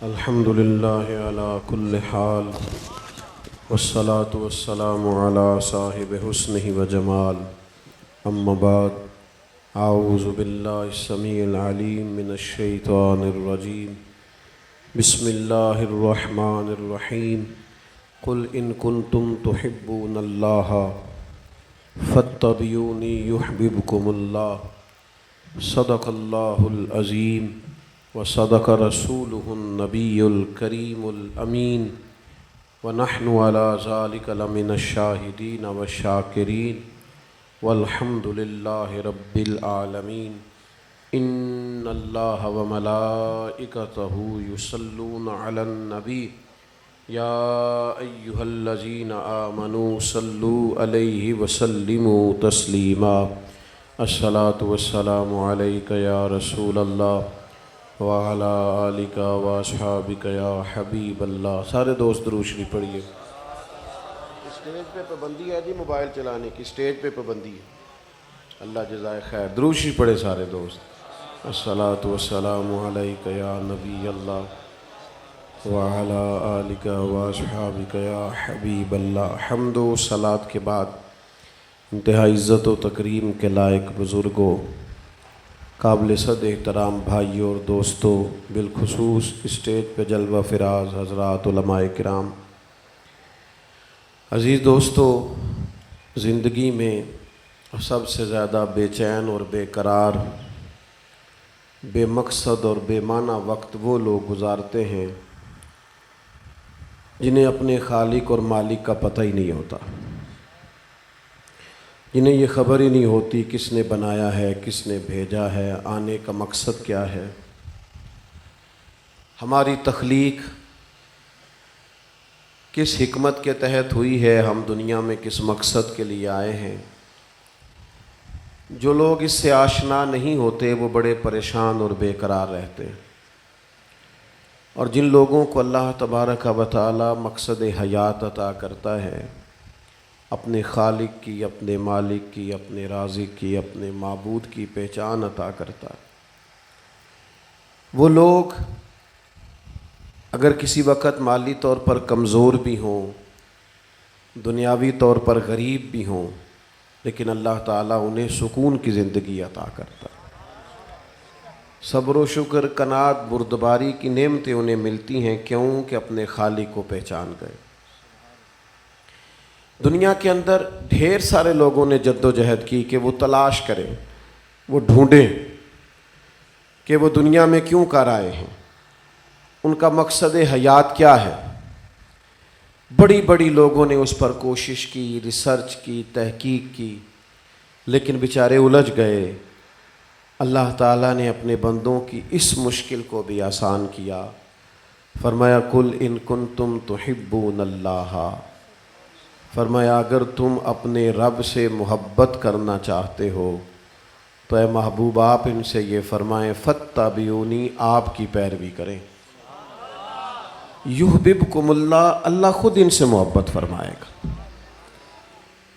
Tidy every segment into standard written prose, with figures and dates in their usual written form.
الحمد لله على كل حال والصلاة والسلام على صاحب حسنه وجمال أما بعد أعوذ بالله السميع العليم من الشيطان الرجيم بسم الله الرحمن الرحيم قل إن كنتم تحبون الله فاتبعوني يحببكم الله صدق الله العظيم وصدق رسوله النبي الكريم الأمين ونحن على ذلك لمن الشاهدين والشاكرين والحمد لله رب العالمين إن الله وملائكته يصلون على النبي يا أيها الذين آمنوا صلوا عليه وسلموا تسليما الصلاة والسلام عليك يا رسول الله وعلى آلك واصحابك یا حبیب اللہ۔ سارے دوست درود شریف پڑھیے۔ اسٹیج پہ پابندی ہے جی موبائل چلانے کی، اسٹیج پہ پابندی ہے۔ اللہ جزائے خیر۔ درود شریف پڑھے سارے دوست۔ الصلاۃ والسلام علیک یا نبی اللہ وعلی آلک واصحابک یا حبیب اللہ۔ حمد و صلات کے بعد انتہائی عزت و تکریم کے لائق بزرگوں، قابل صد احترام بھائیوں اور دوستوں، بالخصوص اسٹیج پہ جلوہ فراز حضرات علماء کرام، عزیز دوستو، زندگی میں سب سے زیادہ بے چین اور بے قرار، بے مقصد اور بے معنی وقت وہ لوگ گزارتے ہیں جنہیں اپنے خالق اور مالک کا پتہ ہی نہیں ہوتا، جنہیں یہ خبر ہی نہیں ہوتی کس نے بنایا ہے، کس نے بھیجا ہے، آنے کا مقصد کیا ہے، ہماری تخلیق کس حکمت کے تحت ہوئی ہے، ہم دنیا میں کس مقصد کے لیے آئے ہیں۔ جو لوگ اس سے آشنا نہیں ہوتے وہ بڑے پریشان اور بے قرار رہتے ہیں، اور جن لوگوں کو اللہ تبارک و تعالی مقصد حیات عطا کرتا ہے، اپنے خالق کی، اپنے مالک کی، اپنے رازق کی، اپنے معبود کی پہچان عطا کرتا ہے، وہ لوگ اگر کسی وقت مالی طور پر کمزور بھی ہوں، دنیاوی طور پر غریب بھی ہوں، لیکن اللہ تعالیٰ انہیں سکون کی زندگی عطا کرتا ہے۔ صبر و شکر، قناعت، بردباری کی نعمتیں انہیں ملتی ہیں، کیوں کہ اپنے خالق کو پہچان گئے۔ دنیا کے اندر ڈھیر سارے لوگوں نے جد و جہد کی کہ وہ تلاش کریں، وہ ڈھونڈیں کہ وہ دنیا میں کیوں کر آئے ہیں، ان کا مقصد حیات کیا ہے۔ بڑی بڑی لوگوں نے اس پر کوشش کی، ریسرچ کی، تحقیق کی، لیکن بیچارے الجھ گئے۔ اللہ تعالیٰ نے اپنے بندوں کی اس مشکل کو بھی آسان کیا، فرمایا قل ان کنتم تحبون اللہ، فرمایا اگر تم اپنے رب سے محبت کرنا چاہتے ہو تو اے محبوب آپ ان سے یہ فرمائیں فاتبعونی، آپ کی پیروی کریں، یحببکم اللہ، اللہ خود ان سے محبت فرمائے گا۔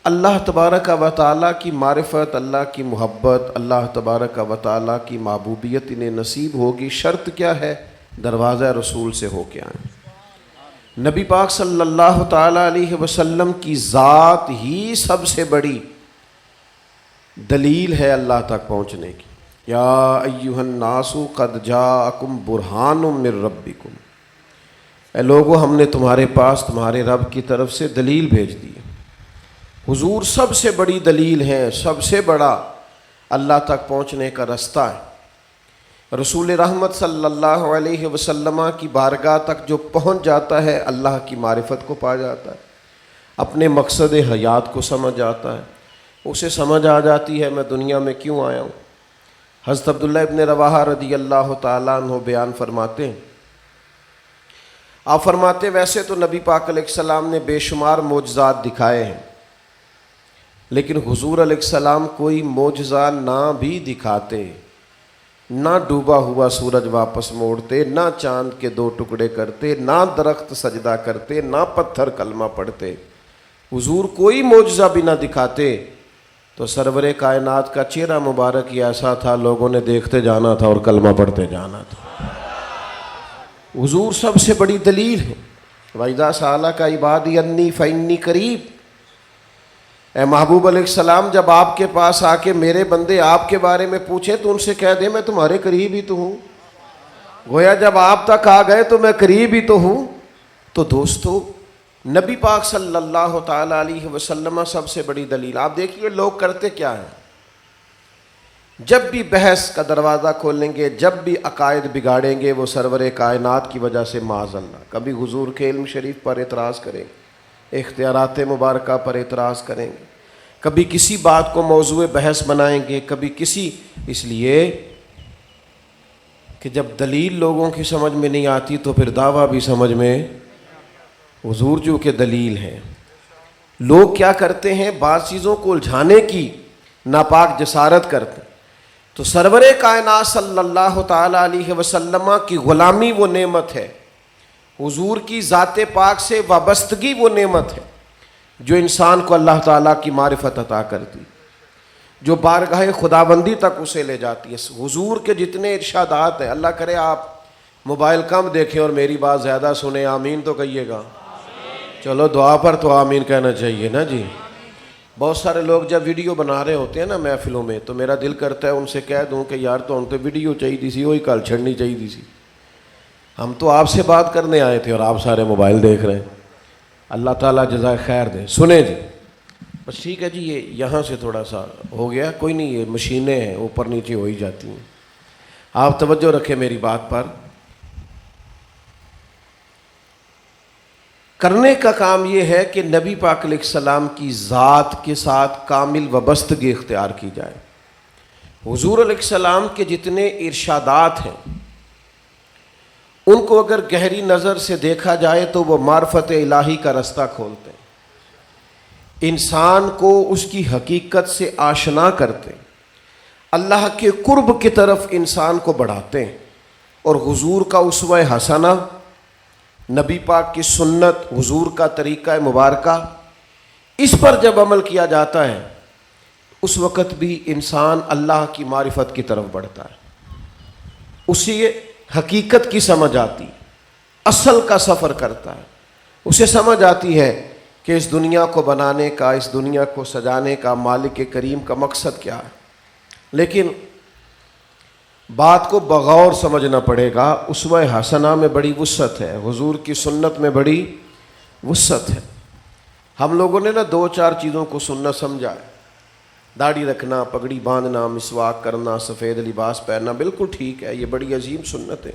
اللہ تبارک و تعالیٰ کی معرفت، اللہ کی محبت، اللہ تبارک و تعالیٰ کی محبوبیت انہیں نصیب ہوگی۔ شرط کیا ہے؟ دروازہ رسول سے ہو کے آئیں۔ نبی پاک صلی اللہ تعالیٰ علیہ وسلم کی ذات ہی سب سے بڑی دلیل ہے اللہ تک پہنچنے کی۔ یا ایھا الناس قد جاءکم برہان من ربکم، اے لوگو ہم نے تمہارے پاس تمہارے رب کی طرف سے دلیل بھیج دی ہے۔ حضور سب سے بڑی دلیل ہے، سب سے بڑا اللہ تک پہنچنے کا رستہ ہے۔ رسول رحمت صلی اللہ علیہ وسلم کی بارگاہ تک جو پہنچ جاتا ہے اللہ کی معرفت کو پا جاتا ہے، اپنے مقصد حیات کو سمجھ جاتا ہے، اسے سمجھ آ جاتی ہے میں دنیا میں کیوں آیا ہوں۔ حضرت عبداللہ ابن رواحہ رضی اللہ تعالیٰ عنہ بیان فرماتے ہیں، آپ فرماتے ویسے تو نبی پاک علیہ السلام نے بے شمار معجزات دکھائے ہیں، لیکن حضور علیہ السلام کوئی معجزہ نہ بھی دکھاتے، نہ ڈوبا ہوا سورج واپس موڑتے، نہ چاند کے 2 ٹکڑے کرتے، نہ درخت سجدہ کرتے، نہ پتھر کلمہ پڑھتے، حضور کوئی معجزہ بھی نہ دکھاتے تو سرور کائنات کا چہرہ مبارک ہی ایسا تھا، لوگوں نے دیکھتے جانا تھا اور کلمہ پڑھتے جانا تھا۔ حضور سب سے بڑی دلیل ہے. وَإِذَا سَأَلَكَ عِبَادِي عَنِّي فَإِنِّي قَرِيبٌ. اے محبوب علیہ السلام جب آپ کے پاس آ کے میرے بندے آپ کے بارے میں پوچھیں تو ان سے کہہ دیں میں تمہارے قریب ہی تو ہوں. گویا جب آپ تک آ گئے تو میں قریب ہی تو ہوں. تو دوستو نبی پاک صلی اللہ تعالی علیہ وسلم سب سے بڑی دلیل. آپ دیکھیے لوگ کرتے کیا ہیں, جب بھی بحث کا دروازہ کھولیں گے, جب بھی عقائد بگاڑیں گے, وہ سرور کائنات کی وجہ سے معاذ اللہ کبھی حضور کے علم شریف پر اعتراض کریں گے, اختیارات مبارکہ پر اعتراض کریں گے, کبھی کسی بات کو موضوع بحث بنائیں گے, کبھی کسی, اس لیے کہ جب دلیل لوگوں کی سمجھ میں نہیں آتی تو پھر دعویٰ بھی سمجھ میں. حضور جو کہ دلیل ہے. لوگ کیا کرتے ہیں, بعض چیزوں کو الجھانے کی ناپاک جسارت کرتے. تو سرور کائنات صلی اللہ تعالی علیہ وسلم کی غلامی وہ نعمت ہے, حضور کی ذات پاک سے وابستگی وہ نعمت ہے جو انسان کو اللہ تعالیٰ کی معرفت عطا کرتی, جو بارگاہ خداوندی تک اسے لے جاتی ہے. حضور کے جتنے ارشادات ہیں, اللہ کرے آپ موبائل کم دیکھیں اور میری بات زیادہ سنیں, آمین تو کہیے گا. چلو دعا پر تو آمین کہنا چاہیے نا جی. بہت سارے لوگ جب ویڈیو بنا رہے ہوتے ہیں نا محفلوں میں, تو میرا دل کرتا ہے ان سے کہہ دوں کہ یار تو ہم تو ویڈیو چاہیے سی, وہی کل چھڑنی چاہیے سی, ہم تو آپ سے بات کرنے آئے تھے اور آپ سارے موبائل دیکھ رہے ہیں. اللہ تعالیٰ جزائے خیر دے. سنیں جی, بس ٹھیک ہے جی, یہ یہاں سے تھوڑا سا ہو گیا, کوئی نہیں, یہ مشینیں ہیں اوپر نیچے ہو ہی جاتی ہیں. آپ توجہ رکھیں میری بات پر. کرنے کا کام یہ ہے کہ نبی پاک علیہ السلام کی ذات کے ساتھ کامل وابستگی اختیار کی جائے. حضور علیہ السلام کے جتنے ارشادات ہیں ان کو اگر گہری نظر سے دیکھا جائے تو وہ معرفت الہی کا رستہ کھولتے ہیں, انسان کو اس کی حقیقت سے آشنا کرتے ہیں, اللہ کے قرب کی طرف انسان کو بڑھاتے ہیں. اور حضور کا اسوہ حسنہ, نبی پاک کی سنت, حضور کا طریقہ مبارکہ, اس پر جب عمل کیا جاتا ہے اس وقت بھی انسان اللہ کی معرفت کی طرف بڑھتا ہے, اسے حقیقت کی سمجھ آتی, اصل کا سفر کرتا ہے, اسے سمجھ آتی ہے کہ اس دنیا کو بنانے کا, اس دنیا کو سجانے کا مالک کریم کا مقصد کیا ہے. لیکن بات کو بغور سمجھنا پڑے گا. اسوہ حسنہ میں بڑی وسعت ہے, حضور کی سنت میں بڑی وسعت ہے. ہم لوگوں نے نا 2-4 چیزوں کو سنت سمجھا ہے, داڑھی رکھنا, پگڑی باندھنا, مسواک کرنا, سفید لباس پہننا, بالکل ٹھیک ہے, یہ بڑی عظیم سنت ہے.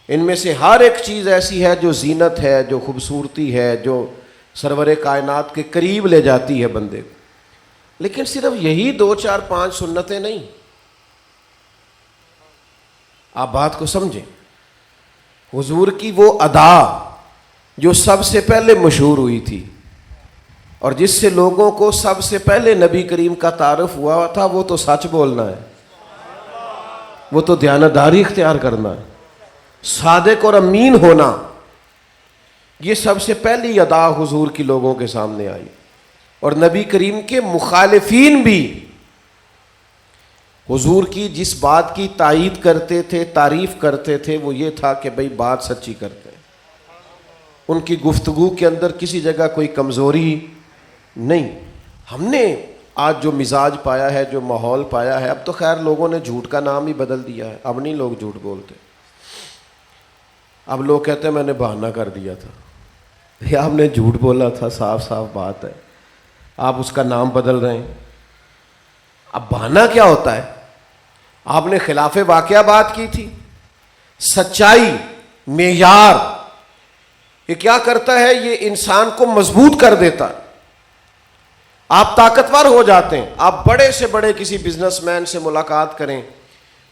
ان میں سے ہر ایک چیز ایسی ہے جو زینت ہے, جو خوبصورتی ہے, جو سرور کائنات کے قریب لے جاتی ہے بندے کو. لیکن صرف یہی 2-4-5 سنتیں نہیں, آپ بات کو سمجھیں. حضور کی وہ ادا جو سب سے پہلے مشہور ہوئی تھی اور جس سے لوگوں کو سب سے پہلے نبی کریم کا تعارف ہوا تھا, وہ تو سچ بولنا ہے, وہ تو دیانتداری اختیار کرنا ہے, صادق اور امین ہونا. یہ سب سے پہلی ادا حضور کی لوگوں کے سامنے آئی. اور نبی کریم کے مخالفین بھی حضور کی جس بات کی تائید کرتے تھے, تعریف کرتے تھے, وہ یہ تھا کہ بھئی بات سچی کرتے ہیں, ان کی گفتگو کے اندر کسی جگہ کوئی کمزوری نہیں. ہم نے آج جو مزاج پایا ہے, جو ماحول پایا ہے, اب تو خیر لوگوں نے جھوٹ کا نام ہی بدل دیا ہے, اب نہیں لوگ جھوٹ بولتے. اب لوگ کہتے ہیں میں نے بہانہ کر دیا تھا. یہ آپ نے جھوٹ بولا تھا, صاف صاف بات ہے, آپ اس کا نام بدل رہے ہیں. اب بہانہ کیا ہوتا ہے؟ آپ نے خلاف واقعہ بات کی تھی. سچائی, معیار, یہ کیا کرتا ہے؟ یہ انسان کو مضبوط کر دیتا ہے, آپ طاقتور ہو جاتے ہیں. آپ بڑے سے بڑے کسی بزنس مین سے ملاقات کریں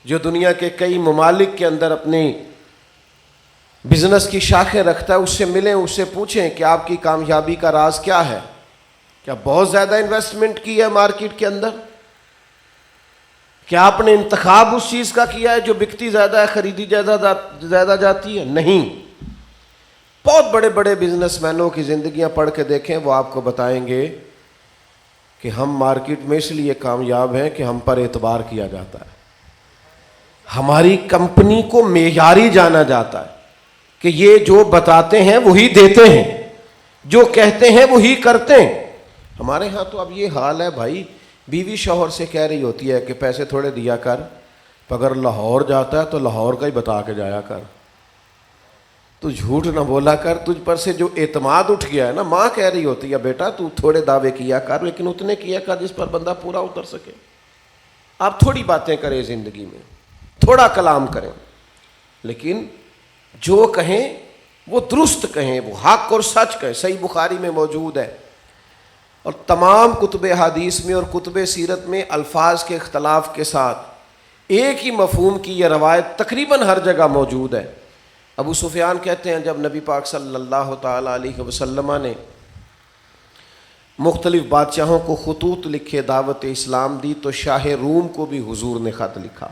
جو دنیا کے کئی ممالک کے اندر اپنی بزنس کی شاخیں رکھتا ہے, اس سے ملیں, اس سے پوچھیں کہ آپ کی کامیابی کا راز کیا ہے. کیا بہت زیادہ انویسٹمنٹ کی ہے مارکیٹ کے اندر؟ کیا آپ نے انتخاب اس چیز کا کیا ہے جو بکتی زیادہ ہے, خریدی زیادہ جاتی ہے؟ نہیں. بہت بڑے بڑے بزنس مینوں کی زندگیاں پڑھ کے دیکھیں, وہ آپ کو بتائیں گے کہ ہم مارکیٹ میں اس لیے کامیاب ہیں کہ ہم پر اعتبار کیا جاتا ہے. ہماری کمپنی کو معیاری جانا جاتا ہے کہ یہ جو بتاتے ہیں وہی دیتے ہیں، جو کہتے ہیں وہی کرتے ہیں. ہمارے ہاں تو اب یہ حال ہے بھائی، بیوی شوہر سے کہہ رہی ہوتی ہے کہ پیسے تھوڑے دیا کر، اگر لاہور جاتا ہے تو لاہور کا ہی بتا کے جایا کر، تو جھوٹ نہ بولا کر، تجھ پر سے جو اعتماد اٹھ گیا ہے نا. ماں کہہ رہی ہوتی ہے بیٹا تو تھوڑے دعوے کیا کر، لیکن اتنے کیا کر جس پر بندہ پورا اتر سکے. آپ تھوڑی باتیں کریں زندگی میں، تھوڑا کلام کریں، لیکن جو کہیں وہ درست کہیں، وہ حق اور سچ کہیں. صحیح بخاری میں موجود ہے، اور تمام کتب حدیث میں اور کتب سیرت میں الفاظ کے اختلاف کے ساتھ ایک ہی مفہوم کی یہ روایت تقریباً ہر جگہ موجود ہے. ابو سفیان کہتے ہیں جب نبی پاک صلی اللہ تعالی علیہ وسلم نے مختلف بادشاہوں کو خطوط لکھے، دعوت اسلام دی، تو شاہ روم کو بھی حضور نے خط لکھا.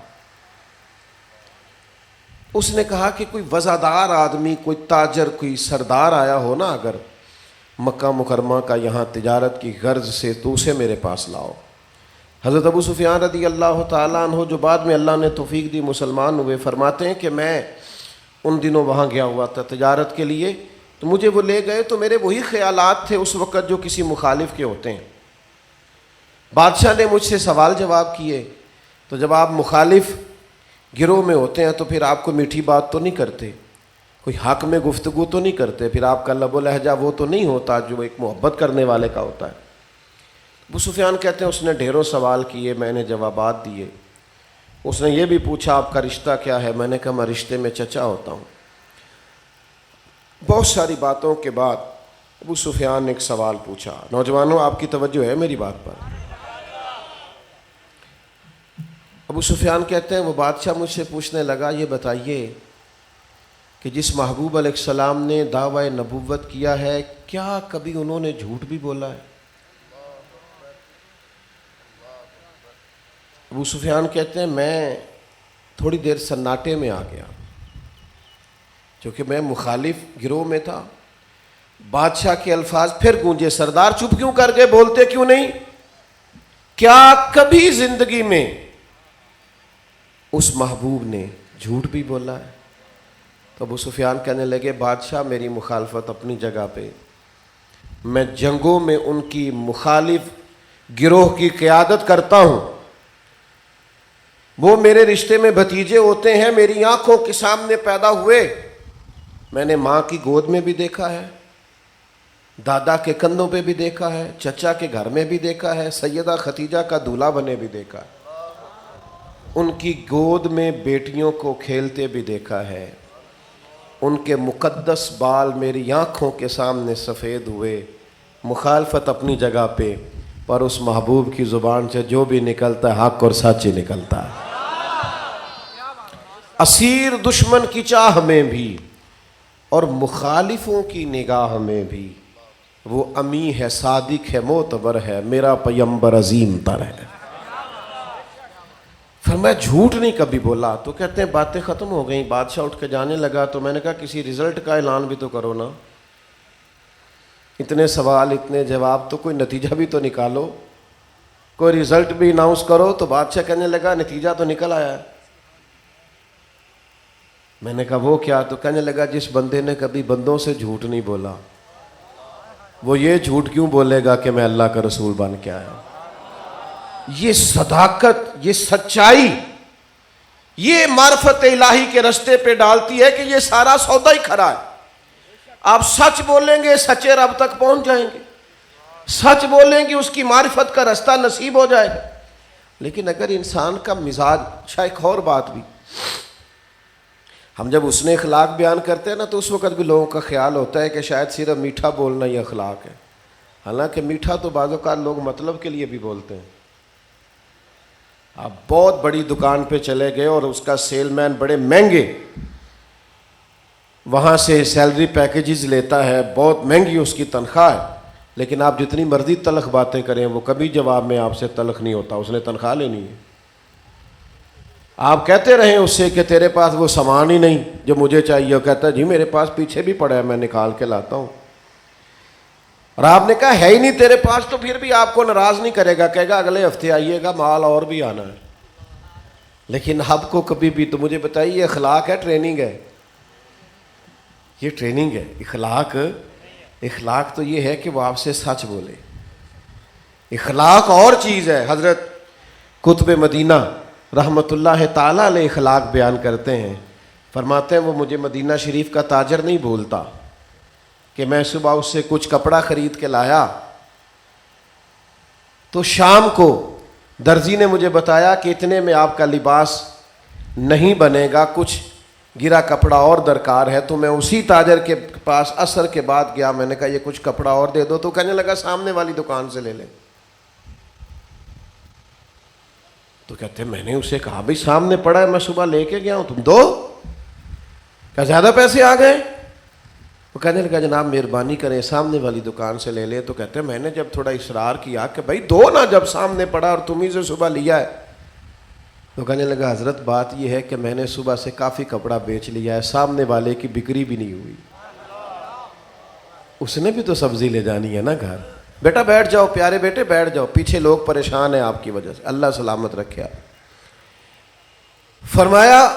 اس نے کہا کہ کوئی وزادار آدمی، کوئی تاجر، کوئی سردار آیا ہو نا اگر مکہ مکرمہ کا یہاں تجارت کی غرض سے، تو اسے میرے پاس لاؤ. حضرت ابو سفیان رضی اللہ تعالیٰ عنہ جو بعد میں اللہ نے توفیق دی مسلمان ہوئے، فرماتے ہیں کہ میں ان دنوں وہاں گیا ہوا تھا تجارت کے لیے، تو مجھے وہ لے گئے تو میرے وہی خیالات تھے اس وقت جو کسی مخالف کے ہوتے ہیں. بادشاہ نے مجھ سے سوال جواب کیے، تو جب آپ مخالف گروہ میں ہوتے ہیں تو پھر آپ کو میٹھی بات تو نہیں کرتے، کوئی حق میں گفتگو تو نہیں کرتے، پھر آپ کا لب و لہجہ وہ تو نہیں ہوتا جو ایک محبت کرنے والے کا ہوتا ہے. ابو سفیان کہتے ہیں اس نے ڈھیروں سوال کیے، میں نے جوابات دیے. اس نے یہ بھی پوچھا آپ کا رشتہ کیا ہے، میں نے کہا میں رشتے میں چچا ہوتا ہوں. بہت ساری باتوں کے بعد ابو سفیان نے ایک سوال پوچھا. نوجوانوں آپ کی توجہ ہے میری بات پر. ابو سفیان کہتے ہیں وہ بادشاہ مجھ سے پوچھنے لگا یہ بتائیے کہ جس محبوب علیہ السلام نے دعوی نبوت کیا ہے، کیا کبھی انہوں نے جھوٹ بھی بولا ہے؟ ابو سفیان کہتے ہیں میں تھوڑی دیر سناٹے میں آ گیا، کیونکہ میں مخالف گروہ میں تھا. بادشاہ کے الفاظ پھر گونجے، سردار چپ کیوں کر گئے، بولتے کیوں نہیں؟ کیا کبھی زندگی میں اس محبوب نے جھوٹ بھی بولا ہے؟ تو ابو سفیان کہنے لگے بادشاہ میری مخالفت اپنی جگہ پہ، میں جنگوں میں ان کی مخالف گروہ کی قیادت کرتا ہوں، وہ میرے رشتے میں بھتیجے ہوتے ہیں، میری آنکھوں کے سامنے پیدا ہوئے، میں نے ماں کی گود میں بھی دیکھا ہے، دادا کے کندھوں پہ بھی دیکھا ہے، چچا کے گھر میں بھی دیکھا ہے، سیدہ ختیجہ کا دولہا بنے بھی دیکھا ہے، ان کی گود میں بیٹیوں کو کھیلتے بھی دیکھا ہے، ان کے مقدس بال میری آنکھوں کے سامنے سفید ہوئے. مخالفت اپنی جگہ پہ، پر اس محبوب کی زبان سے جو بھی نکلتا ہے حق اور سچ ہی نکلتا ہے. اسیر دشمن کی چاہ میں بھی اور مخالفوں کی نگاہ میں بھی وہ امی ہے، صادق ہے، معتبر ہے، میرا پیمبر عظیم تر ہے. فرمایا جھوٹ نہیں کبھی بولا. تو کہتے ہیں باتیں ختم ہو گئیں، بادشاہ اٹھ کے جانے لگا، تو میں نے کہا کسی رزلٹ کا اعلان بھی تو کرو نا، اتنے سوال اتنے جواب، تو کوئی نتیجہ بھی تو نکالو، کوئی رزلٹ بھی اناؤنس کرو. تو بادشاہ کہنے لگا نتیجہ تو نکل آیا ہے. میں نے کہا وہ کیا؟ تو کہنے لگا جس بندے نے کبھی بندوں سے جھوٹ نہیں بولا وہ یہ جھوٹ کیوں بولے گا کہ میں اللہ کا رسول بن کے آیا. یہ صداقت، یہ سچائی، یہ معرفت الہی کے رستے پہ ڈالتی ہے کہ یہ سارا سودا ہی کھرا ہے. آپ سچ بولیں گے سچے رب تک پہنچ جائیں گے، سچ بولیں گے اس کی معرفت کا رستہ نصیب ہو جائے گا. لیکن اگر انسان کا مزاج، اچھا ایک اور بات بھی، ہم جب اس نے اخلاق بیان کرتے ہیں نا تو اس وقت بھی لوگوں کا خیال ہوتا ہے کہ شاید صرف میٹھا بولنا ہی اخلاق ہے. حالانکہ میٹھا تو بعض اوقات لوگ مطلب کے لیے بھی بولتے ہیں. آپ بہت بڑی دکان پہ چلے گئے اور اس کا سیل مین بڑے مہنگے وہاں سے سیلری پیکیجز لیتا ہے، بہت مہنگی اس کی تنخواہ ہے، لیکن آپ جتنی مرضی تلخ باتیں کریں وہ کبھی جواب میں آپ سے تلخ نہیں ہوتا، اس نے تنخواہ لینی ہے. آپ کہتے رہیں اس سے کہ تیرے پاس وہ سامان ہی نہیں جو مجھے چاہیے، وہ کہتا ہے جی میرے پاس پیچھے بھی پڑا ہے میں نکال کے لاتا ہوں. اور آپ نے کہا ہے ہی نہیں تیرے پاس، تو پھر بھی آپ کو ناراض نہیں کرے گا، کہے گا اگلے ہفتے آئیے گا، مال اور بھی آنا ہے. لیکن آپ کو کبھی بھی تو مجھے بتائیے یہ اخلاق ہے ٹریننگ ہے؟ یہ ٹریننگ ہے. اخلاق تو یہ ہے کہ وہ آپ سے سچ بولے. اخلاق اور چیز ہے. حضرت قطب مدینہ رحمۃ اللہ تعالی علیہ اخلاق بیان کرتے ہیں. فرماتے ہیں وہ مجھے مدینہ شریف کا تاجر نہیں بھولتا کہ میں صبح اس سے کچھ کپڑا خرید کے لایا تو شام کو درزی نے مجھے بتایا کہ اتنے میں آپ کا لباس نہیں بنے گا, کچھ گرا کپڑا اور درکار ہے. تو میں اسی تاجر کے پاس عصر کے بعد گیا, میں نے کہا یہ کچھ کپڑا اور دے دو. تو کہنے لگا سامنے والی دکان سے لے لے. تو کہتے میں نے اسے کہا بھائی سامنے پڑا ہے, میں صبح لے کے گیا ہوں, تم دو. کیا زیادہ پیسے آ گئے؟ وہ کہنے لگا جناب مہربانی کریں سامنے والی دکان سے لے لے. تو کہتے ہیں میں نے جب تھوڑا اصرار کیا کہ بھائی دو نا, جب سامنے پڑا اور تم ہی سے صبح لیا ہے. تو کہنے لگا حضرت بات یہ ہے کہ میں نے صبح سے کافی کپڑا بیچ لیا ہے, سامنے والے کی بکری بھی نہیں ہوئی. اس نے بھی تو سبزی لے جانی ہے نا گھر. بیٹا بیٹھ جاؤ, پیارے بیٹے بیٹھ جاؤ, پیچھے لوگ پریشان ہیں آپ کی وجہ سے, اللہ سلامت رکھے آپ. فرمایا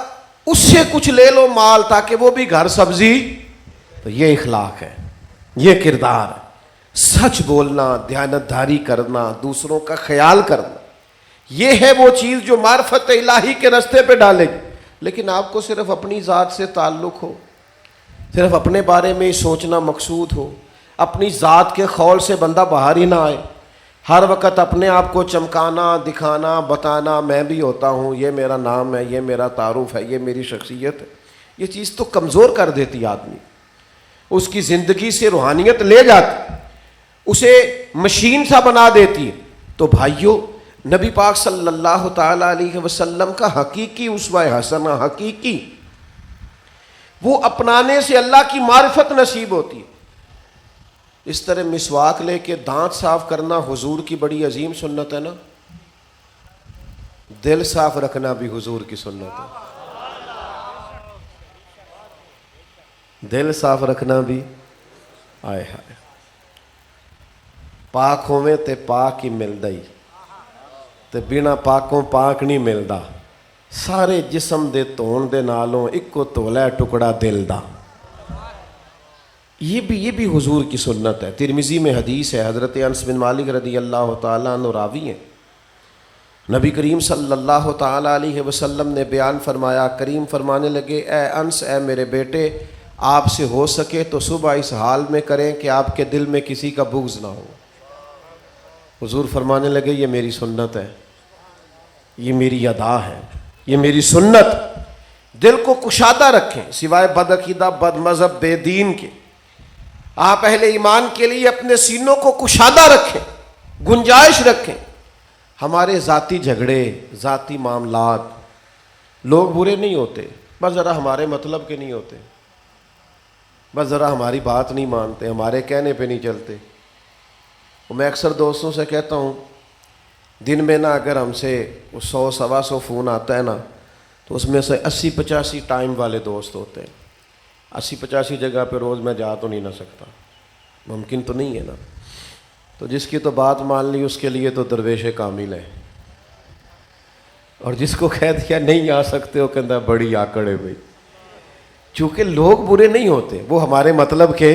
اس سے کچھ لے لو مال تاکہ وہ بھی گھر سبزی. تو یہ اخلاق ہے, یہ کردار ہے. سچ بولنا, دیانتداری کرنا, دوسروں کا خیال کرنا, یہ ہے وہ چیز جو معرفت الہی کے راستے پہ ڈالے گی. لیکن آپ کو صرف اپنی ذات سے تعلق ہو, صرف اپنے بارے میں ہی سوچنا مقصود ہو, اپنی ذات کے خول سے بندہ باہر ہی نہ آئے, ہر وقت اپنے آپ کو چمکانا, دکھانا, بتانا میں بھی ہوتا ہوں, یہ میرا نام ہے, یہ میرا تعارف ہے, یہ میری شخصیت ہے. یہ چیز تو کمزور کر دیتی آدمی, اس کی زندگی سے روحانیت لے جاتی, اسے مشین سا بنا دیتی. تو بھائیوں نبی پاک صلی اللہ تعالی علیہ وسلم کا حقیقی اسوہ حسنہ, حقیقی وہ اپنانے سے اللہ کی معرفت نصیب ہوتی ہے. اس طرح مسواک لے کے دانت صاف کرنا حضور کی بڑی عظیم سنت ہے نا, دل صاف رکھنا بھی حضور کی سنت ہے. دل صاف رکھنا بھی, آئے ہائے, پاک ہوویں تے پاک ہی ملدا ہی, تے بنا پاکوں پاک نہیں ملدا. سارے جسم دے دھون دے نالوں اکو تولا ٹکڑا دل دا. یہ بھی حضور کی سنت ہے. ترمذی میں حدیث ہے, حضرت انس بن مالک رضی اللہ تعالیٰ عنہ راوی ہیں. نبی کریم صلی اللہ تعالیٰ علیہ وسلم نے بیان فرمایا, کریم فرمانے لگے اے انس, اے میرے بیٹے, آپ سے ہو سکے تو صبح اس حال میں کریں کہ آپ کے دل میں کسی کا بغض نہ ہو. حضور فرمانے لگے یہ میری سنت ہے, یہ میری ادا ہے, یہ میری سنت. دل کو کشادہ رکھیں سوائے بد عقیدہ, بد مذہب, بے دین کے. آپ اہل ایمان کے لیے اپنے سینوں کو کشادہ رکھیں, گنجائش رکھیں. ہمارے ذاتی جھگڑے, ذاتی معاملات, لوگ برے نہیں ہوتے, بس ذرا ہمارے مطلب کے نہیں ہوتے, بس ذرا ہماری بات نہیں مانتے, ہمارے کہنے پہ نہیں چلتے. میں اکثر دوستوں سے کہتا ہوں دن میں نا اگر ہم سے 100-125 فون آتا ہے نا, تو اس میں سے 80-85 ٹائم والے دوست ہوتے ہیں. 80-85 جگہ پہ روز میں جا تو نہیں نہ سکتا, ممکن تو نہیں ہے نا. تو جس کی تو بات مان لی اس کے لیے تو درویش کامل ہے, اور جس کو کہہ دیا نہیں آ سکتے وہ کہتا بڑی آکڑ ہے بھائی. چونکہ لوگ برے نہیں ہوتے, وہ ہمارے مطلب کے,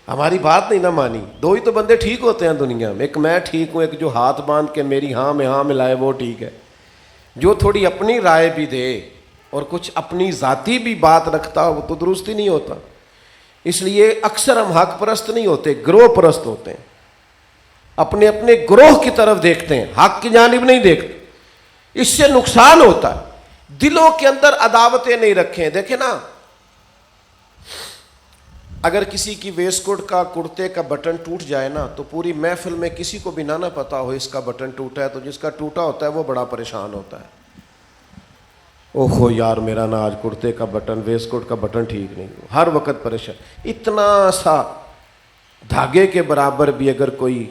ہماری بات نہیں نہ مانی. دو ہی تو بندے ٹھیک ہوتے ہیں دنیا میں, ایک میں ٹھیک ہوں, ایک جو ہاتھ باندھ کے میری ہاں میں ہاں ملائے وہ ٹھیک ہے. جو تھوڑی اپنی رائے بھی دے اور کچھ اپنی ذاتی بھی بات رکھتا ہو وہ تو درست ہی نہیں ہوتا. اس لیے اکثر ہم حق پرست نہیں ہوتے, گروہ پرست ہوتے ہیں. اپنے اپنے گروہ کی طرف دیکھتے ہیں, حق کی جانب نہیں دیکھتے. اس سے نقصان ہوتا ہے. دلوں کے اندر عداوتیں نہیں رکھیں. دیکھیں نا, اگر کسی کی ویسٹ کوٹ کا کرتے کا بٹن ٹوٹ جائے نا, تو پوری محفل میں کسی کو بھی نہ پتا ہو اس کا بٹن ٹوٹا ہے, تو جس کا ٹوٹا ہوتا ہے وہ بڑا پریشان ہوتا ہے. اوہو یار میرا نا آج کرتے کا بٹن, ویسٹ کوٹ کا بٹن ٹھیک نہیں ہو, ہر وقت پریشان. اتنا سا دھاگے کے برابر بھی اگر کوئی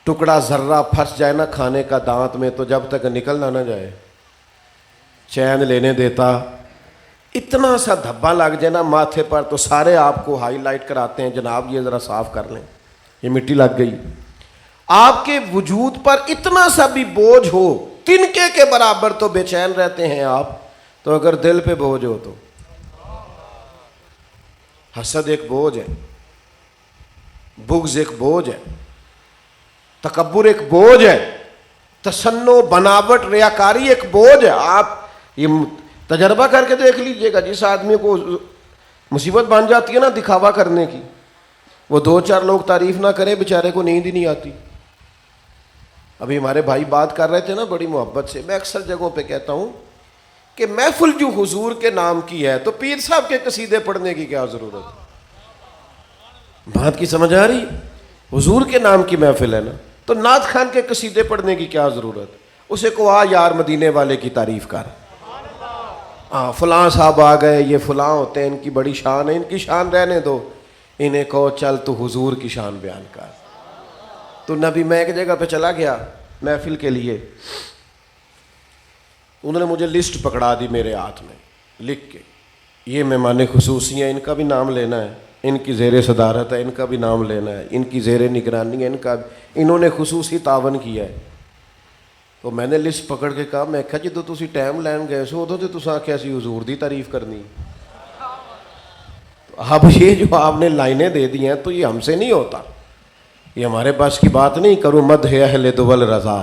ٹکڑا ذرہ پھنس جائے نا کھانے کا دانت میں, تو جب تک نکلنا نہ جائے چین لینے دیتا. اتنا سا دھبا لگ جائے نا ماتھے پر تو سارے آپ کو ہائی لائٹ کراتے ہیں, جناب یہ ذرا صاف کر لیں, یہ مٹی لگ گئی. آپ کے وجود پر اتنا سا بھی بوجھ ہو, تنکے کے برابر تو بے چین رہتے ہیں آپ، تو اگر دل پہ بوجھ ہو تو حسد ایک بوجھ ہے، بغض ایک بوجھ ہے، تکبر ایک بوجھ ہے، تسنع، بناوٹ، ریاکاری ایک بوجھ ہے۔ آپ یہ تجربہ کر کے دیکھ لیجئے گا، جس آدمی کو مصیبت بن جاتی ہے نا دکھاوا کرنے کی، وہ 2-4 لوگ تعریف نہ کریں بیچارے کو نیند ہی نہیں آتی۔ ابھی ہمارے بھائی بات کر رہے تھے نا بڑی محبت سے، میں اکثر جگہوں پہ کہتا ہوں کہ محفل جو حضور کے نام کی ہے تو پیر صاحب کے قصیدے پڑھنے کی کیا ضرورت ہے؟ بات کی سمجھ آ رہی؟ حضور کے نام کی محفل ہے نا، تو نعت خان کے قصیدے پڑھنے کی کیا ضرورت؟ اسے کو آ یار مدینے والے کی تعریف کر، فلاں صاحب آ گئے، یہ فلاں ہوتے ہیں، ان کی بڑی شان ہے، ان کی شان رہنے دو، انہیں کہو چل تو حضور کی شان بیان کر۔ تو نبی، میں ایک جگہ پہ چلا گیا محفل کے لیے، انہوں نے مجھے لسٹ پکڑا دی میرے ہاتھ میں لکھ کے، یہ مہمان خصوصی ہیں، ان کا بھی نام لینا ہے، ان کی زیر صدارت ہے، ان کا بھی نام لینا ہے، ان کی زیر نگرانی ہے، انہوں نے خصوصی تعاون کیا ہے۔ تو میں نے لسٹ پکڑ کے کہا، میں کہا جدو تسی ٹائم لین گئے سو ادو تو تساں آکھیا سی حضور دی تعریف کرنی۔ اب یہ جو آپ نے لائنیں دے دی ہیں تو یہ ہم سے نہیں ہوتا، یہ ہمارے پاس کی بات نہیں۔ کروں مدح اہل دول رضا،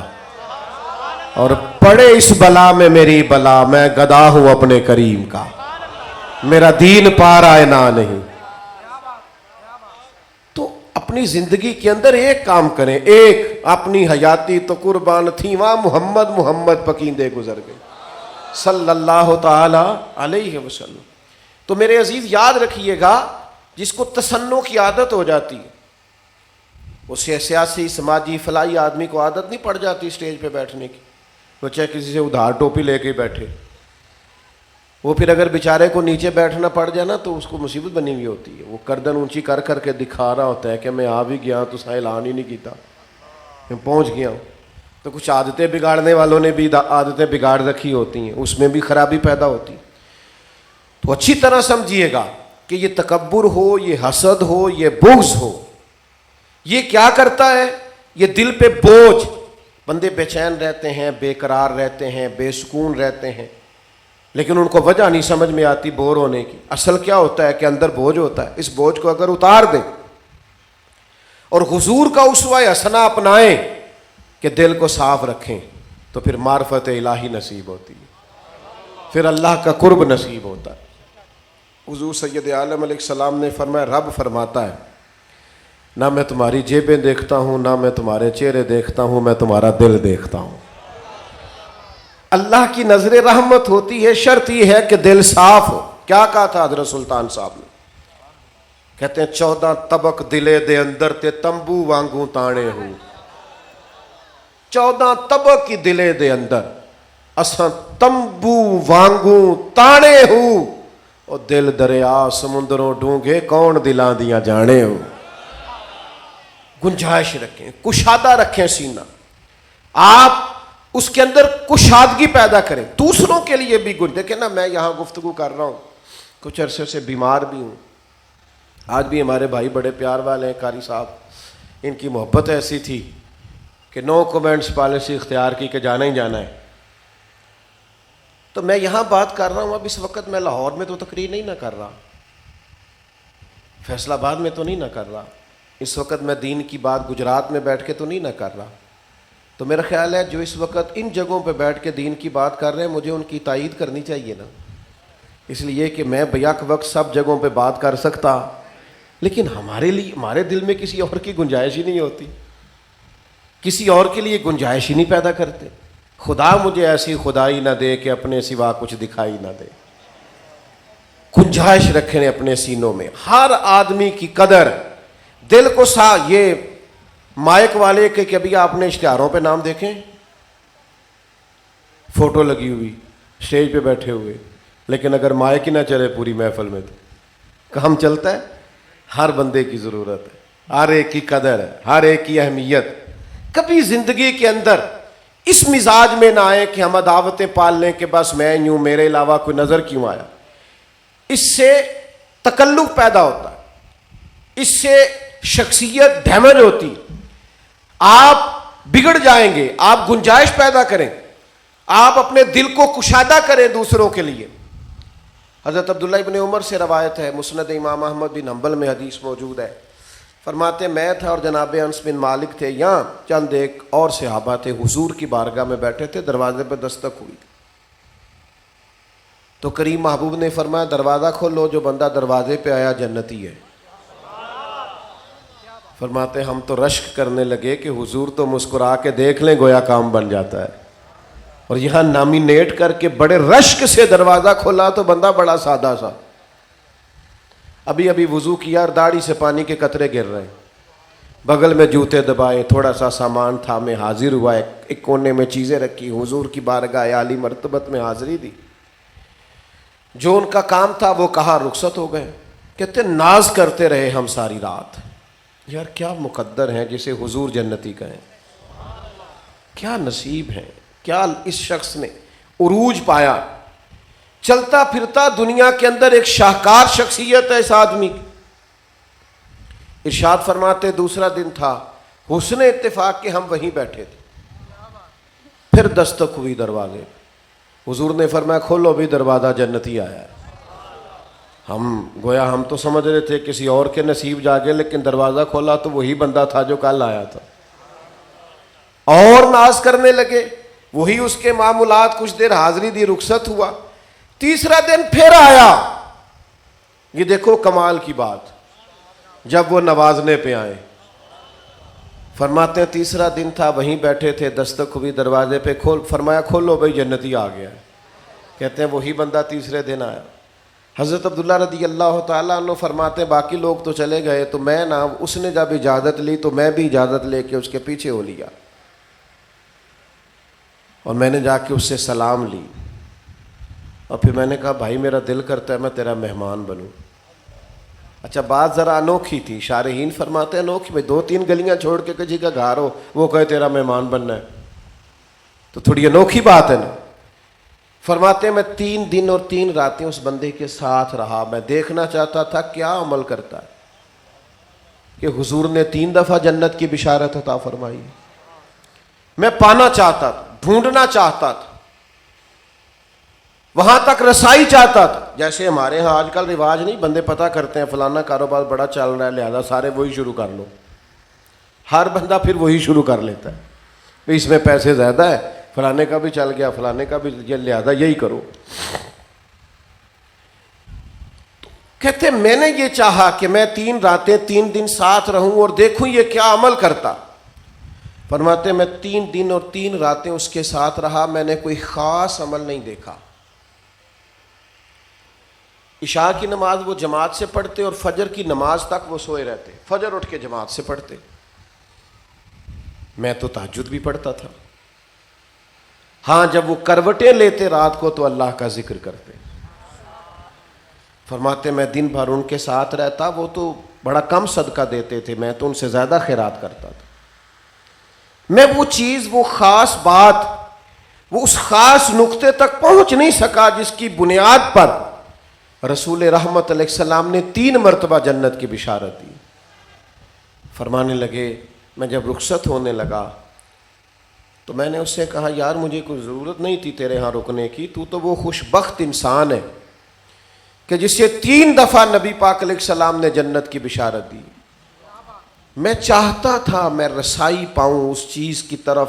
اور پڑے اس بلا میں میری بلا، میں گدا ہوں اپنے کریم کا، میرا دین پار آئے نہ نہیں۔ تو اپنی زندگی کے اندر ایک کام کریں، ایک اپنی حیاتی تو قربان تھی وہاں محمد محمد پکیندے گزر گئے صلی اللہ تعالی علیہ وسلم۔ تو میرے عزیز یاد رکھیے گا، جس کو تسنع کی عادت ہو جاتی ہے، اسے سیاسی سماجی فلاحی آدمی کو عادت نہیں پڑ جاتی اسٹیج پہ بیٹھنے کی، وہ چاہے کسی سے ادھار ٹوپی لے کے بیٹھے، وہ پھر اگر بیچارے کو نیچے بیٹھنا پڑ جائے نا تو اس کو مصیبت بنی ہوئی ہوتی ہے، وہ گردن اونچی کر کر کے دکھا رہا ہوتا ہے کہ میں آ بھی گیا تو اعلان ہی نہیں کیتا، میں پہنچ گیا ہوں۔ تو کچھ عادتیں بگاڑنے والوں نے بھی عادتیں بگاڑ رکھی ہوتی ہیں، اس میں بھی خرابی پیدا ہوتی ہے۔ تو اچھی طرح سمجھیے گا کہ یہ تکبر ہو، یہ حسد ہو، یہ بغض ہو، یہ کیا کرتا ہے؟ یہ دل پہ بوجھ، بندے بے چین رہتے ہیں، بے قرار رہتے ہیں، بے سکون رہتے ہیں، لیکن ان کو وجہ نہیں سمجھ میں آتی بور ہونے کی۔ اصل کیا ہوتا ہے کہ اندر بوجھ ہوتا ہے، اس بوجھ کو اگر اتار دیں اور حضور کا اسوہ حسنہ اپنائیں کہ دل کو صاف رکھیں، تو پھر معرفت الہی نصیب ہوتی ہے، پھر اللہ کا قرب نصیب ہوتا ہے۔ حضور سید عالم علیہ السلام نے فرمایا، رب فرماتا ہے نہ میں تمہاری جیبیں دیکھتا ہوں، نہ میں تمہارے چہرے دیکھتا ہوں، میں تمہارا دل دیکھتا ہوں۔ اللہ کی نظر رحمت ہوتی ہے، شرط یہ ہے کہ دل صاف ہو۔ کیا کہا تھا حضرت سلطان صاحب نے؟ کہتے ہیں 14 طبق دلے دے اندر تے تمبو وانگوں تانے ہوں۔ 14 طبق کی دلے دے اندر اساں تمبو وانگوں تانے ہوں، اور دل دریا سمندروں ڈونگے کون دلاں دیاں جانے ہوں۔ گنجائش رکھیں، کشادہ رکھیں سینہ، آپ اس کے اندر کشادگی پیدا کریں، دوسروں کے لیے بھی دیکھیں نا، میں یہاں گفتگو کر رہا ہوں، کچھ عرصے سے بیمار بھی ہوں، آج بھی ہمارے بھائی بڑے پیار والے ہیں قاری صاحب، ان کی محبت ایسی تھی کہ نو کومنٹس پالیسی اختیار کی کہ جانا ہی جانا ہے۔ تو میں یہاں بات کر رہا ہوں، اب اس وقت میں لاہور میں تو تقریر نہیں نہ کر رہا، فیصل آباد میں تو نہیں نہ کر رہا، اس وقت میں دین کی بات گجرات میں بیٹھ کے تو نہیں نہ کر رہا۔ تو میرا خیال ہے جو اس وقت ان جگہوں پہ بیٹھ کے دین کی بات کر رہے ہیں، مجھے ان کی تائید کرنی چاہیے نا، اس لیے کہ میں بیک وقت سب جگہوں پہ بات کر سکتا، لیکن ہمارے لیے، ہمارے دل میں کسی اور کی گنجائش ہی نہیں ہوتی، کسی اور کے لیے گنجائش ہی نہیں پیدا کرتے۔ خدا مجھے ایسی خدائی نہ دے کہ اپنے سوا کچھ دکھائی نہ دے۔ گنجائش رکھیں اپنے سینوں میں، ہر آدمی کی قدر، دل کو یہ مائک والے کے کبھی آپ نے اشتہاروں پہ نام دیکھیں، فوٹو لگی ہوئی اسٹیج پہ بیٹھے ہوئے، لیکن اگر مائک ہی نہ چلے پوری محفل میں تو کام چلتا ہے؟ ہر بندے کی ضرورت ہے، ہر ایک کی قدر ہے، ہر ایک کی اہمیت۔ کبھی زندگی کے اندر اس مزاج میں نہ آئے کہ ہم عداوتیں پال لیں کہ بس میں یوں، میرے علاوہ کوئی نظر کیوں آیا۔ اس سے تکلف پیدا ہوتا ہے، اس سے شخصیت ڈیمیج ہوتی، آپ بگڑ جائیں گے۔ آپ گنجائش پیدا کریں آپ اپنے دل کو کشادہ کریں دوسروں کے لیے. حضرت عبداللہ ابن عمر سے روایت ہے, مسند امام احمد بن حنبل میں حدیث موجود ہے. فرماتے میں تھا اور جناب انس بن مالک تھے, یہاں چند ایک اور صحابہ تھے, حضور کی بارگاہ میں بیٹھے تھے, دروازے پہ دستک ہوئی تو کریم محبوب نے فرمایا دروازہ کھولو, جو بندہ دروازے پہ آیا جنتی ہے. فرماتے ہم تو رشک کرنے لگے کہ حضور تو مسکرا کے دیکھ لیں گویا کام بن جاتا ہے, اور یہاں نامینیٹ کر کے بڑے رشک سے دروازہ کھولا تو بندہ بڑا سادہ سا, ابھی وضو کیا اور داڑھی سے پانی کے قطرے گر رہے ہیں, بغل میں جوتے دبائے, تھوڑا سا سامان تھا, میں حاضر ہوا, ایک کونے میں چیزیں رکھی, حضور کی بارگاہ عالی مرتبت میں حاضری دی. جو ان کا کام تھا وہ کہا, رخصت ہو گئے. کہتے ناز کرتے رہے ہم ساری رات, یار کیا مقدر ہیں جسے حضور جنتی کہیں, کیا نصیب ہے, کیا اس شخص نے عروج پایا. چلتا پھرتا دنیا کے اندر ایک شاہکار شخصیت ہے اس آدمی کی. ارشاد فرماتے دوسرا دن تھا, حسن اتفاق کے ہم وہیں بیٹھے تھے, پھر دستک ہوئی دروازے. حضور نے فرمایا کھولو بھی, دروازہ جنتی آیا ہے. ہم تو سمجھ رہے تھے کسی اور کے نصیب جاگے, لیکن دروازہ کھولا تو وہی بندہ تھا جو کل آیا تھا. اور ناز کرنے لگے, وہی اس کے معمولات, کچھ دیر حاضری دی, رخصت ہوا. تیسرا دن پھر آیا. یہ دیکھو کمال کی بات, جب وہ نوازنے پہ آئے. فرماتے ہیں تیسرا دن تھا, وہیں بیٹھے تھے, دستک ہوئی دروازے پہ, فرمایا کھولو بھائی جنتی آ گیا. کہتے ہیں وہی بندہ تیسرے دن آیا. حضرت عبداللہ رضی اللہ تعالیٰ عنہ فرماتے ہیں باقی لوگ تو چلے گئے, تو میں اس نے جب اجازت لی تو میں بھی اجازت لے کے اس کے پیچھے ہو لیا, اور میں نے جا کے اس سے سلام لی, اور پھر میں نے کہا بھائی میرا دل کرتا ہے میں تیرا مہمان بنوں. اچھا بات ذرا انوکھی تھی, شارحین فرماتے ہیں انوکھی, بھائی 2-3 گلیاں چھوڑ کے کسی کا گھر ہو, وہ کہے تیرا مہمان بننا ہے, تو تھوڑی انوکھی بات ہے نا. فرماتے ہیں میں 3 دن اور 3 راتیں اس بندے کے ساتھ رہا. میں دیکھنا چاہتا تھا کیا عمل کرتا ہے, کہ حضور نے 3 دفعہ جنت کی بشارت عطا فرمائی. میں پانا چاہتا تھا, ڈھونڈنا چاہتا تھا, وہاں تک رسائی چاہتا تھا. جیسے ہمارے ہاں آج کل رواج نہیں, بندے پتہ کرتے ہیں فلانا کاروبار بڑا چل رہا ہے لہذا سارے وہی شروع کر لو. ہر بندہ پھر وہی شروع کر لیتا ہے, اس میں پیسے زیادہ ہے, فلانے کا بھی چل گیا, فلانے کا بھی, لہذا یہی کرو. کہتے میں نے یہ چاہا کہ میں 3 راتیں 3 دن ساتھ رہوں اور دیکھوں یہ کیا عمل کرتا. فرماتے میں 3 دن اور 3 راتیں اس کے ساتھ رہا, میں نے کوئی خاص عمل نہیں دیکھا. عشاء کی نماز وہ جماعت سے پڑھتے اور فجر کی نماز تک وہ سوئے رہتے, فجر اٹھ کے جماعت سے پڑھتے. میں تو تہجد بھی پڑھتا تھا. ہاں جب وہ کروٹیں لیتے رات کو تو اللہ کا ذکر کرتے. فرماتے میں دن بھر ان کے ساتھ رہتا, وہ تو بڑا کم صدقہ دیتے تھے, میں تو ان سے زیادہ خیرات کرتا تھا. میں وہ چیز, وہ خاص بات, وہ اس خاص نقطے تک پہنچ نہیں سکا جس کی بنیاد پر رسول رحمت علیہ السلام نے 3 مرتبہ جنت کی بشارت دی. فرمانے لگے میں جب رخصت ہونے لگا تو میں نے اس سے کہا یار مجھے کوئی ضرورت نہیں تھی تیرے ہاں رکنے کی, تو وہ خوش بخت انسان ہے کہ جسے 3 دفعہ نبی پاک علیہ السلام نے جنت کی بشارت دی. میں چاہتا تھا میں رسائی پاؤں اس چیز کی طرف,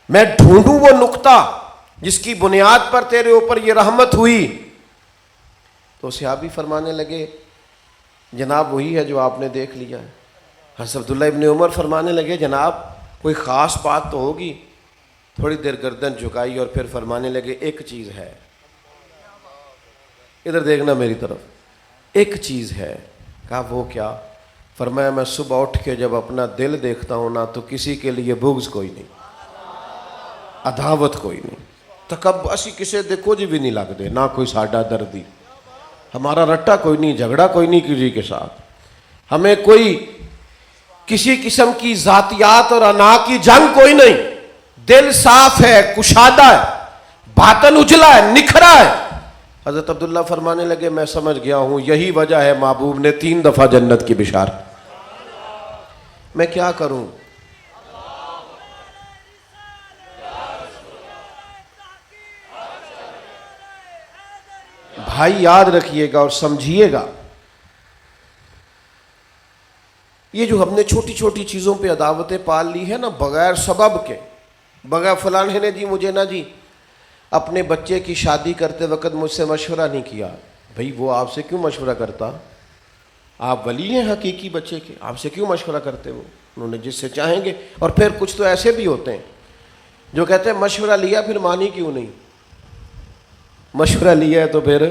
میں ڈھونڈوں وہ نقطہ جس کی بنیاد پر تیرے اوپر یہ رحمت ہوئی. تو صحابی فرمانے لگے جناب وہی ہے جو آپ نے دیکھ لیا ہے. حضرت عبداللہ ابن عمر فرمانے لگے جناب کوئی خاص بات تو ہوگی. تھوڑی دیر گردن جھکائی اور پھر فرمانے لگے ایک چیز ہے, ادھر دیکھنا میری طرف, ایک چیز ہے. کہا وہ کیا؟ فرمایا میں صبح اٹھ کے جب اپنا دل دیکھتا ہوں نا تو کسی کے لیے بغض کوئی نہیں, عداوت کوئی نہیں, اسی کسی دے کچھ بھی نہیں لگتے, نہ کوئی ساڈا دردی, ہمارا رٹا کوئی نہیں, جھگڑا کوئی نہیں کسی کے ساتھ, ہمیں کوئی کسی قسم کی ذاتیات اور انا کی جنگ کوئی نہیں. دل صاف ہے, کشادہ ہے, باطن اجلا ہے, نکھرا ہے. حضرت عبداللہ فرمانے لگے میں سمجھ گیا ہوں یہی وجہ ہے محبوب نے 3 دفعہ جنت کی بشارت. میں کیا کروں؟ بھائی یاد رکھیے گا اور سمجھیے گا، یہ جو ہم نے چھوٹی چھوٹی چیزوں پہ عداوتیں پال لی ہے نا، بغیر سبب کے، بغیر فلانے نے جی مجھے نہ جی اپنے بچے کی شادی کرتے وقت مجھ سے مشورہ نہیں کیا، بھئی وہ آپ سے کیوں مشورہ کرتا؟ آپ ولی ہیں حقیقی بچے کے، آپ سے کیوں مشورہ کرتے؟ وہ انہوں نے جس سے چاہیں گے۔ اور پھر کچھ تو ایسے بھی ہوتے ہیں جو کہتے ہیں مشورہ لیا پھر مانی کیوں نہیں؟ مشورہ لیا ہے تو پھر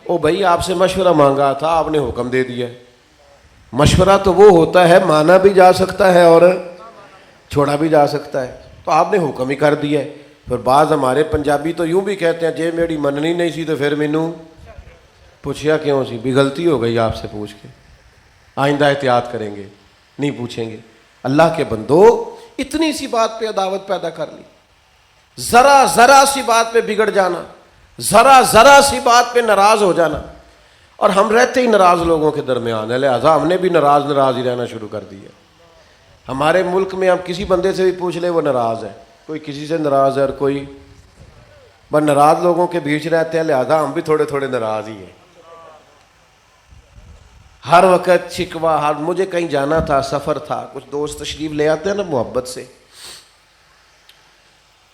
او بھائی آپ سے مشورہ مانگا تھا، آپ نے حکم دے دیا۔ مشورہ تو وہ ہوتا ہے مانا بھی جا سکتا ہے اور چھوڑا بھی جا سکتا ہے، تو آپ نے حکم ہی کر دیا ہے۔ پھر بعض ہمارے پنجابی تو یوں بھی کہتے ہیں جے میری مننی نہیں سی تو پھر مینوں پوچھیا کیوں سی؟ بھی غلطی ہو گئی آپ سے پوچھ کے، آئندہ احتیاط کریں گے، نہیں پوچھیں گے۔ اللہ کے بندو، اتنی سی بات پہ عداوت پیدا کر لی، ذرا سی بات پہ بگڑ جانا، ذرا سی بات پہ ناراض ہو جانا، اور ہم رہتے ہی ناراض لوگوں کے درمیان ہے، لہٰذا ہم نے بھی ناراض ہی رہنا شروع کر دیا۔ ہمارے ملک میں ہم کسی بندے سے بھی پوچھ لیں وہ ناراض ہے، کوئی کسی سے ناراض ہے اور کوئی بس ناراض لوگوں کے بیچ رہتے ہیں، لہٰذا ہم بھی تھوڑے تھوڑے ناراض ہی ہیں۔ ہر وقت شکوہ، مجھے کہیں جانا تھا، سفر تھا، کچھ دوست تشریف لے آتے ہیں نا محبت سے،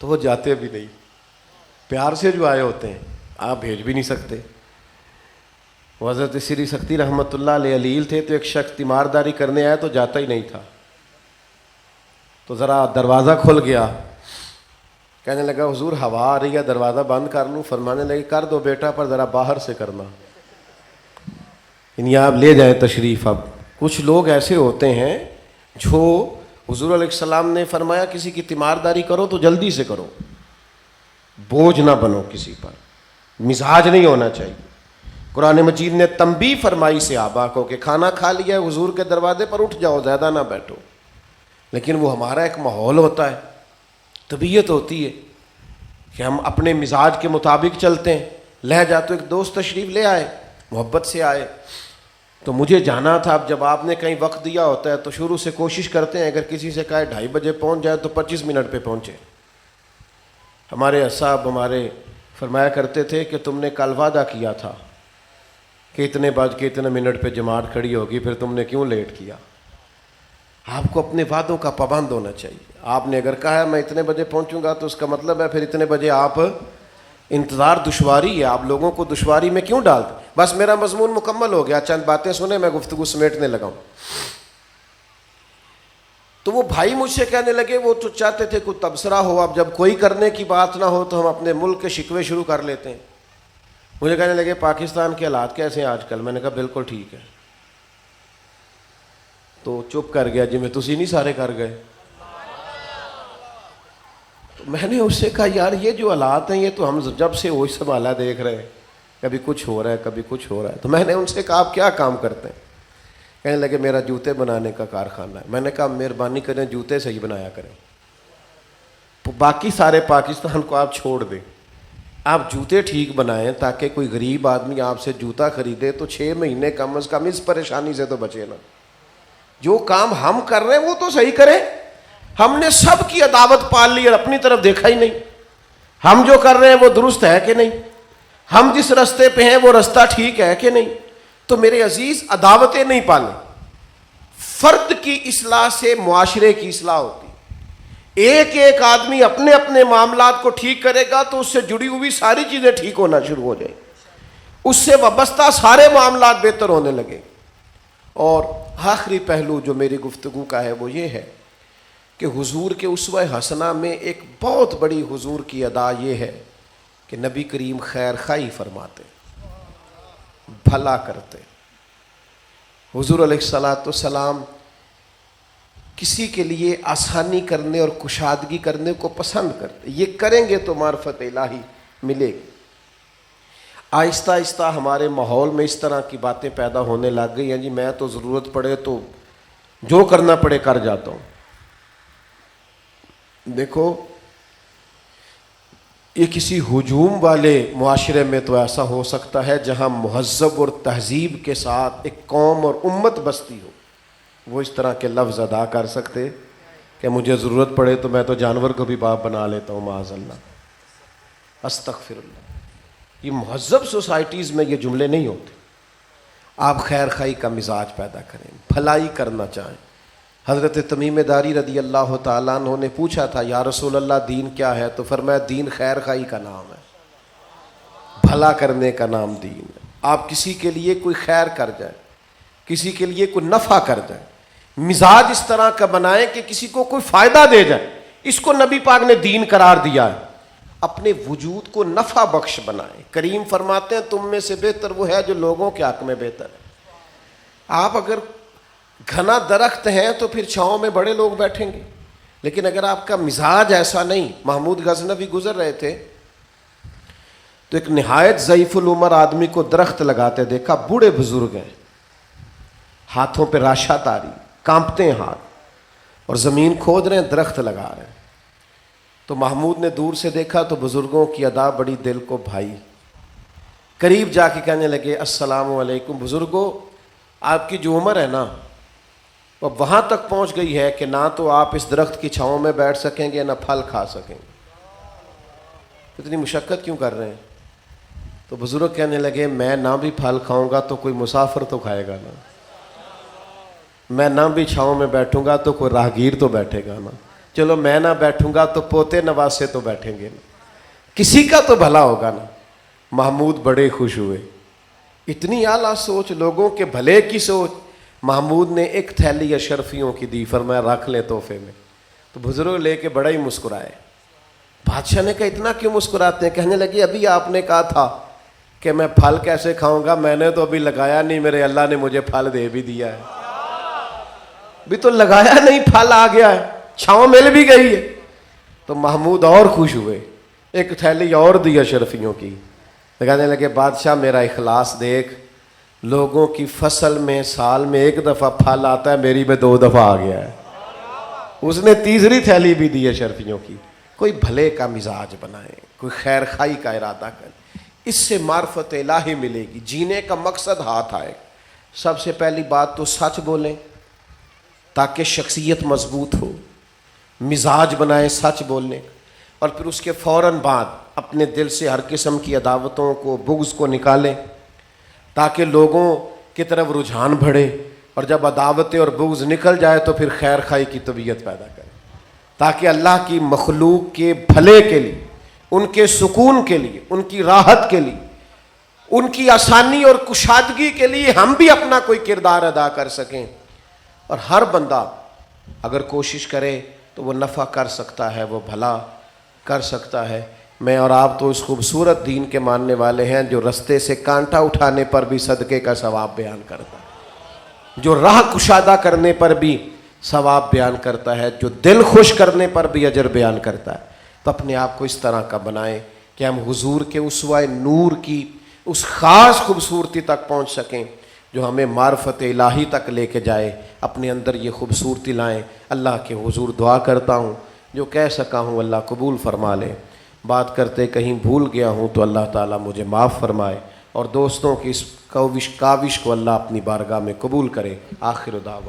تو وہ جاتے بھی نہیں، پیار سے جو آئے ہوتے ہیں آپ بھیج بھی نہیں سکتے۔ حضرت سری سختی رحمۃ اللہ علیہ علیل تھے، تو ایک شخص تیمارداری کرنے آیا تو جاتا ہی نہیں تھا، تو ذرا دروازہ کھل گیا، کہنے لگا حضور ہوا آ رہی ہے، دروازہ بند کر لوں؟ فرمانے لگے کر دو بیٹا، پر ذرا باہر سے کرنا، یعنی آپ لے جائیں تشریف۔ اب کچھ لوگ ایسے ہوتے ہیں جو حضور علیہ السلام نے فرمایا کسی کی تیمارداری کرو تو جلدی سے کرو، بوجھ نہ بنو کسی پر، مزاج نہیں ہونا چاہیے۔ قرآن مجید نے تنبیہ فرمائی صحابہ کو کہ کھانا کھا لیا ہے حضور کے دروازے پر اٹھ جاؤ، زیادہ نہ بیٹھو، لیکن وہ ہمارا ایک ماحول ہوتا ہے، طبیعت ہوتی ہے کہ ہم اپنے مزاج کے مطابق چلتے ہیں۔ لہجہ تو ایک دوست تشریف لے آئے، محبت سے آئے، تو مجھے جانا تھا، اب جب آپ نے کہیں وقت دیا ہوتا ہے تو شروع سے کوشش کرتے ہیں اگر کسی سے کہا 2:30 بجے پہنچ جائے تو 25 منٹ پہ پہنچے۔ ہمارے صاحب ہمارے فرمایا کرتے تھے کہ تم نے کل وعدہ کیا تھا کہ اتنے بج کے اتنے منٹ پہ جماعت کھڑی ہوگی، پھر تم نے کیوں لیٹ کیا؟ آپ کو اپنے وعدوں کا پابند ہونا چاہیے۔ آپ نے اگر کہا ہے میں اتنے بجے پہنچوں گا تو اس کا مطلب ہے پھر اتنے بجے آپ، انتظار دشواری ہے، آپ لوگوں کو دشواری میں کیوں ڈالتے؟ بس میرا مضمون مکمل ہو گیا، چند باتیں سنیں، میں گفتگو سمیٹنے لگا ہوں۔ تو وہ بھائی مجھ سے کہنے لگے وہ تو چاہتے تھے کوئی تبصرہ ہو، اب جب کوئی کرنے کی بات نہ ہو تو ہم اپنے ملک کے شکوے شروع کر لیتے ہیں۔ مجھے کہنے لگے پاکستان کے حالات کیسے ہیں آج کل؟ میں نے کہا بالکل ٹھیک ہے، تو چپ کر گیا، جی میں تسی نہیں سارے کر گئے۔ تو میں نے اس سے کہا یار یہ جو حالات ہیں یہ تو ہم جب سے وہی سنبھالا دیکھ رہے ہیں، کبھی کچھ ہو رہا ہے کبھی کچھ ہو رہا ہے۔ تو میں نے ان سے کہا آپ کیا کام کرتے ہیں؟ کہنے لگے میرا جوتے بنانے کا کارخانہ ہے۔ میں نے کہا مہربانی کریں جوتے صحیح بنایا کریں، باقی سارے پاکستان کو آپ چھوڑ دیں، آپ جوتے ٹھیک بنائیں تاکہ کوئی غریب آدمی آپ سے جوتا خریدے تو 6 مہینے کم از کم اس پریشانی سے تو بچے نا۔ جو کام ہم کر رہے ہیں وہ تو صحیح کریں۔ ہم نے سب کی عداوت پال لی اور اپنی طرف دیکھا ہی نہیں، ہم جو کر رہے ہیں وہ درست ہے کہ نہیں، ہم جس رستے پہ ہیں وہ رستہ ٹھیک ہے کہ نہیں۔ تو میرے عزیز عداوتیں نہیں پالیں، فرد کی اصلاح سے معاشرے کی اصلاح ہوتی۔ ایک ایک آدمی اپنے اپنے معاملات کو ٹھیک کرے گا تو اس سے جڑی ہوئی ساری چیزیں ٹھیک ہونا شروع ہو جائیں، اس سے وابستہ سارے معاملات بہتر ہونے لگے۔ اور آخری پہلو جو میری گفتگو کا ہے وہ یہ ہے کہ حضور کے اسوہ حسنہ میں ایک بہت بڑی حضور کی ادا یہ ہے کہ نبی کریم خیر خواہی فرماتے، بھلا کرتے۔ حضور علیہ الصلوۃ والسلام کسی کے لیے آسانی کرنے اور کشادگی کرنے کو پسند کرتے، یہ کریں گے تو معرفت الہی ملے گی۔ آہستہ آہستہ ہمارے ماحول میں اس طرح کی باتیں پیدا ہونے لگ گئی ہیں، جی میں تو ضرورت پڑے تو جو کرنا پڑے کر جاتا ہوں۔ دیکھو یہ کسی ہجوم والے معاشرے میں تو ایسا ہو سکتا ہے جہاں مہذب اور تہذیب کے ساتھ ایک قوم اور امت بستی ہو، وہ اس طرح کے لفظ ادا کر سکتے کہ مجھے ضرورت پڑے تو میں تو جانور کو بھی باپ بنا لیتا ہوں، معاذ اللہ، استغفر اللہ۔ یہ مہذب سوسائٹیز میں یہ جملے نہیں ہوتے. آپ خیر خائی کا مزاج پیدا کریں، بھلائی کرنا چاہیں. حضرت تمیم داری رضی اللہ تعالیٰ عنہ نے پوچھا تھا یا رسول اللہ دین کیا ہے؟ تو فرمایا دین خیر خائی کا نام ہے، بھلا کرنے کا نام دین ہے. آپ کسی کے لیے کوئی خیر کر جائیں، کسی کے لیے کوئی نفع کر جائیں، مزاج اس طرح کا بنائیں کہ کسی کو کوئی فائدہ دے جائے. اس کو نبی پاک نے دین قرار دیا ہے. اپنے وجود کو نفع بخش بنائیں. کریم فرماتے ہیں تم میں سے بہتر وہ ہے جو لوگوں کے حق میں بہتر ہے. آپ اگر گھنا درخت ہیں تو پھر چھاؤں میں بڑے لوگ بیٹھیں گے، لیکن اگر آپ کا مزاج ایسا نہیں. محمود غزنوی گزر رہے تھے تو ایک نہایت ضعیف العمر آدمی کو درخت لگاتے دیکھا. بوڑھے بزرگ ہیں، ہاتھوں پہ راشا تاری، کانپتے ہیں ہاتھ، اور زمین کھود رہے ہیں، درخت لگا رہے ہیں. تو محمود نے دور سے دیکھا تو بزرگوں کی ادا بڑی دل کو بھائی. قریب جا کے کہنے لگے السلام علیکم بزرگوں، آپ کی جو عمر ہے نا وہ وہاں تک پہنچ گئی ہے کہ نہ تو آپ اس درخت کی چھاؤں میں بیٹھ سکیں گے نہ پھل کھا سکیں گے. اتنی مشقت کیوں کر رہے ہیں؟ تو بزرگ کہنے لگے میں نہ بھی پھل کھاؤں گا تو کوئی مسافر تو کھائے گا نا، میں نہ بھی چھاؤں میں بیٹھوں گا تو کوئی راہگیر تو بیٹھے گا نا، چلو میں نہ بیٹھوں گا تو پوتے نواسے تو بیٹھیں گے نا، کسی کا تو بھلا ہوگا نا. محمود بڑے خوش ہوئے. اتنی اعلیٰ سوچ، لوگوں کے بھلے کی سوچ. محمود نے ایک تھیلی اشرفیوں کی دی، فرمایا رکھ لے تحفے میں. تو بزرگ لے کے بڑا ہی مسکرائے. بادشاہ نے کہا اتنا کیوں مسکراتے ہیں؟ کہنے لگے ابھی آپ نے کہا تھا کہ میں پھل کیسے کھاؤں گا، میں نے تو ابھی لگایا نہیں، میرے اللہ نے مجھے پھل دے بھی دیا ہے. ابھی تو لگایا نہیں، پھل آ گیا ہے، چھاؤں مل بھی گئی ہے. تو محمود اور خوش ہوئے، ایک تھیلی اور دی اشرفیوں کی. کہنے لگے بادشاہ میرا اخلاص دیکھ، لوگوں کی فصل میں سال میں ایک دفعہ پھل آتا ہے، میری میں 2 دفعہ آ گیا ہے. اس نے تیسری تھیلی بھی دی اشرفیوں کی. کوئی بھلے کا مزاج بنائے، کوئی خیر خائی کا ارادہ کرے، اس سے معرفت الہی ملے گی. جینے کا مقصد ہاتھ آئے. سب سے پہلی بات تو سچ بولیں تاکہ شخصیت مضبوط ہو. مزاج بنائیں سچ بولنے، اور پھر اس کے فوراً بعد اپنے دل سے ہر قسم کی عداوتوں کو، بغض کو نکالیں تاکہ لوگوں کی طرف رجحان بڑھے. اور جب عداوتیں اور بغض نکل جائے تو پھر خیر خائی کی طبیعت پیدا کریں تاکہ اللہ کی مخلوق کے بھلے کے لیے، ان کے سکون کے لیے، ان کی راحت کے لیے، ان کی آسانی اور کشادگی کے لیے ہم بھی اپنا کوئی کردار ادا کر سکیں. اور ہر بندہ اگر کوشش کرے تو وہ نفع کر سکتا ہے، وہ بھلا کر سکتا ہے. میں اور آپ تو اس خوبصورت دین کے ماننے والے ہیں جو رستے سے کانٹا اٹھانے پر بھی صدقے کا ثواب بیان کرتا ہے، جو راہ کشادہ کرنے پر بھی ثواب بیان کرتا ہے، جو دل خوش کرنے پر بھی اجر بیان کرتا ہے. تو اپنے آپ کو اس طرح کا بنائیں کہ ہم حضور کے اسوہ نور کی اس خاص خوبصورتی تک پہنچ سکیں جو ہمیں معرفت الہی تک لے کے جائے. اپنے اندر یہ خوبصورتی لائیں. اللہ کے حضور دعا کرتا ہوں جو کہہ سکا ہوں اللہ قبول فرما لے. بات کرتے کہیں بھول گیا ہوں تو اللہ تعالیٰ مجھے معاف فرمائے، اور دوستوں کی اس کاوش کو اللہ اپنی بارگاہ میں قبول کرے. آخر دعوانا